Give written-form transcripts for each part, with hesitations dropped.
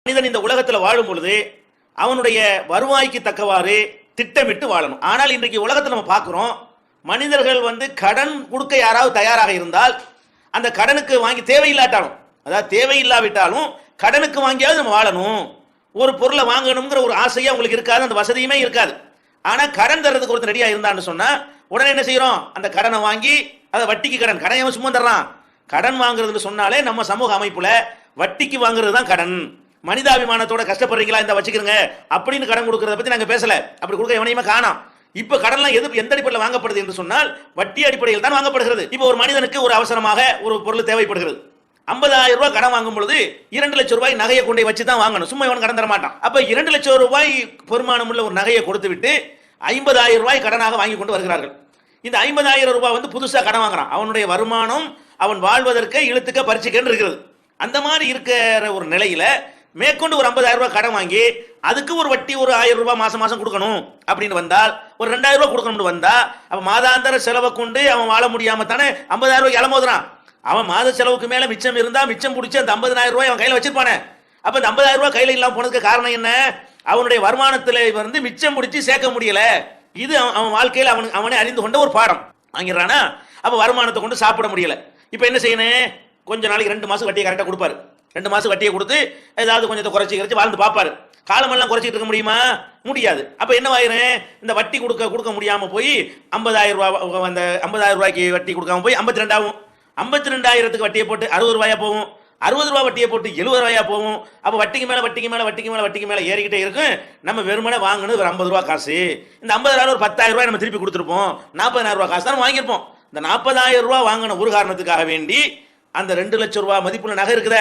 மனிதன் இந்த உலகத்தில் வாழும் பொழுது அவனுடைய வருவாய்க்கு தக்கவாறு திட்டமிட்டு வாழணும். ஆனால் இன்றைக்கு உலகத்தில் நம்ம பார்க்கிறோம், மனிதர்கள் கடன் கொடுக்க யாராவது தயாராக இருந்தால் அந்த கடனுக்கு வாங்கி தேவையில்லாட்டாலும், அதாவது தேவையில்லாவிட்டாலும் கடனுக்கு வாங்கியாவது நம்ம வாழணும். ஒரு பொருளை வாங்கணுங்கிற ஒரு ஆசையே அவங்களுக்கு இருக்காது, அந்த வசதியுமே இருக்காது. ஆனால் கடன் தர்றதுக்கு ஒருத்தர் ரெடியாக இருந்தான்னு சொன்னா உடனே என்ன செய்யறோம்? அந்த கடனை வாங்கி அதை வட்டிக்கு கடன் சும்மா தர்றான். கடன் வாங்குறதுன்னு சொன்னாலே நம்ம சமூக அமைப்புல வட்டிக்கு வாங்குறது தான் கடன். மனிதாபிமானத்தோட கஷ்டப்படுறீங்களா, இந்த வச்சுக்கிறங்க அப்படின்னு கடன் கொடுக்கறத பத்தி நாங்க பேசல. அப்படி கொடுக்க எவனையுமே காணோம். இப்ப கடன்லாம் எந்த அடிப்படையில் வாங்கப்படுது என்று சொன்னால் வட்டி அடிப்படையில் தான் வாங்கப்படுகிறது. இப்போ ஒரு மனிதனுக்கு ஒரு அவசரமாக ஒரு பொருள் தேவைப்படுகிறது. 50,000 ரூபாய் கடன் வாங்கும் பொழுது 2 லட்சம் ரூபாய் நகையை கொண்டு வச்சு தான் வாங்கணும். சும்மா இவன் கடன் தர மாட்டான். அப்ப 2 லட்சம் ரூபாய் பெருமானம் உள்ள ஒரு நகையை கொடுத்து விட்டு 50,000 ரூபாய் கடனாக வாங்கி கொண்டு வருகிறார்கள். இந்த 50,000 ரூபாய் புதுசா கடன் வாங்குறான். அவனுடைய வருமானம் அவன் வாழ்வதற்கு இழுத்துக்க பறிச்சுக்கன்னு இருக்கிறது. அந்த மாதிரி இருக்கிற ஒரு நிலையில மேற்கொண்டு ஒரு 50,000 ரூபாய் கடன் வாங்கி அதுக்கு ஒரு வட்டி ஒரு 1000 ரூபாய் மாசம் மாசம் கொடுக்கணும் அப்படின்னு வந்தால், ஒரு 2,000 ரூபாய் கொடுக்கணும்னு வந்தா அவன் மாதாந்திர செலவை கொண்டு அவன் வாழ முடியாம தானே 50,000 ரூபாய் இளமோதுறான். அவன் மாத செலவுக்கு மேல மிச்சம் இருந்தா மிச்சம் பிடிச்சி அந்த 50,000 ரூபாய் அவன் கையில வச்சிருப்பானே. அப்ப இந்த 50,000 ரூபாய் கையில இல்லாம போனதுக்கு காரணம் என்ன? அவனுடைய வருமானத்துல மிச்சம் பிடிச்சி சேர்க்க முடியல. இது அவன் வாழ்க்கையில் அவனே அறிந்து கொண்ட ஒரு பாடம் வாங்கிறானா. அப்ப வருமானத்தை கொண்டு சாப்பிட முடியல. இப்ப என்ன செய்யணும்? கொஞ்ச நாளைக்கு 2 மாசம் வட்டியை கரெக்டா கொடுப்பாரு. 2 மாசம் வட்டியை கொடுத்து ஏதாவது கொஞ்சத்தை குறைச்சி வாழ்ந்து பார்ப்பாரு. காலமெல்லாம் குறைச்சிட்டு இருக்க முடியுமா? முடியாது. அப்ப என்ன ஆயிரும்? இந்த வட்டி கொடுக்க முடியாம போய் 50,000 ரூபாய், அந்த 50,000 ரூபாய்க்கு வட்டி கொடுக்காம போய் 52 ஆகும். 52,000க்கு வட்டியை போட்டு 60 ரூபாயா போகும். 60 ரூபாய் வட்டியை போட்டு 70 ரூபாயா போகும். அப்ப வட்டிக்கு மேல ஏறிக்கிட்டே இருக்கும். நம்ம வெறுமனே வாங்கினது ஒரு 50 ரூபாய் காசு. இந்த 50,000 ஒரு 10,000 ரூபாய் நம்ம திருப்பி கொடுத்துருப்போம். 40,000 ரூபாய் காசு தான் வாங்கியிருப்போம். இந்த 40,000 ரூபாய் வாங்கின ஒரு காரணத்துக்காக வேண்டி அந்த 2 லட்சம் ரூபாய் மதிப்புள்ள நகை இருக்குத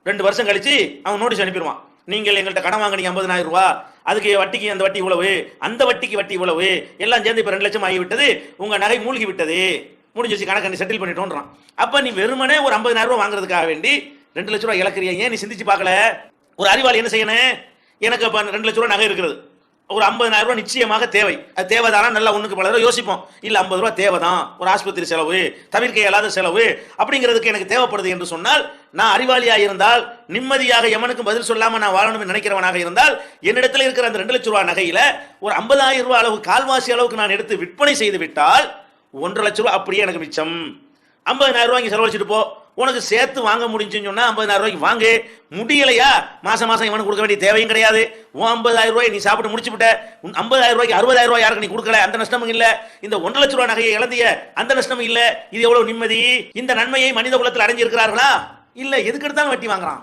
2 வருஷம் கழிச்சு அவன் நோட்டீஸ் அனுப்பிடுவான். நீங்கள் எங்கள்கிட்ட கடன் வாங்கினீங்க 50,000 ரூபாய், அதுக்கு வட்டிக்கு அந்த வட்டி இவ்வளவு, அந்த வட்டிக்கு வட்டி இவ்வளவு, எல்லாம் சேர்ந்து இப்ப 2 லட்சம் ஆகிவிட்டது, உங்க நகை மூழ்கி விட்டது, முடிஞ்சிச்சு, கணக்கு செட்டில் பண்ணிட்டோன்றான். அப்ப நீ வெறுமனே ஒரு 50,000 ரூபாய் வாங்குறதுக்காக வேண்டி 2 லட்சம் ரூபாய் இழக்கிறியா? ஏன் நீ சிந்திச்சு பார்க்கல? ஒரு அறிவாளி என்ன செய்யணும்? எனக்கு 2 லட்சம் ரூபாய் நகை இருக்கிறது, ஒரு 50,000 ரூபாய் நிச்சயமாக தேவை. அது தேவைதானா? நல்லா ஒண்ணுக்கு பல தடவை யோசிப்போம். இல்ல 50 ரூபாய் தேவைதான், ஒரு ஆஸ்பத்திரி செலவு, தவிர்க்க இயலாத செலவு அப்படிங்கிறதுக்கு எனக்கு தேவைப்படுது என்று சொன்னால், நான் அறிவாளியாக இருந்தால், நிம்மதியாக எவனுக்கும் பதில் சொல்லாம நான் வாழணும்னு நினைக்கிறவனாக இருந்தால், என்னிடத்தில் இருக்கிற அந்த 2 லட்சம் ரூபாய் நகையில ஒரு 50,000 ரூபாய் அளவு, கால்வாசி அளவுக்கு நான் எடுத்து விற்பனை செய்து விட்டால் 1.5 லட்சம் ரூபாய் அப்படியே எனக்கு மிச்சம். 50,000 ரூபாய்க்கு செலவழிச்சிட்டு போ. உனக்கு சேர்த்து வாங்க முடிஞ்சுன்னு சொன்னா 50,000 ரூபாய்க்கு வாங்கு. முடியலையா மாசம் மாசம் இவனுக்கு கொடுக்க வேண்டிய தேவையும் கிடையாது. 50,000 ரூபாய் நீ சாப்பிட்டு முடிச்சு விட்ட. 50,000 ரூபாய்க்கு 60,000 ரூபாய் யாருக்கு நீ கொடுக்கல, அந்த நஷ்டமும் இல்ல. இந்த 1.5 லட்சம் ரூபாய் நகையை இழந்திய, அந்த நஷ்டமும் இல்ல. இது எவ்வளவு நிம்மதி? இந்த நன்மையை மனித குலத்தில் அடைஞ்சிருக்கிறார்களா? இல்ல. எதுக்கு எடுத்தாலும் வட்டி வாங்குறான்.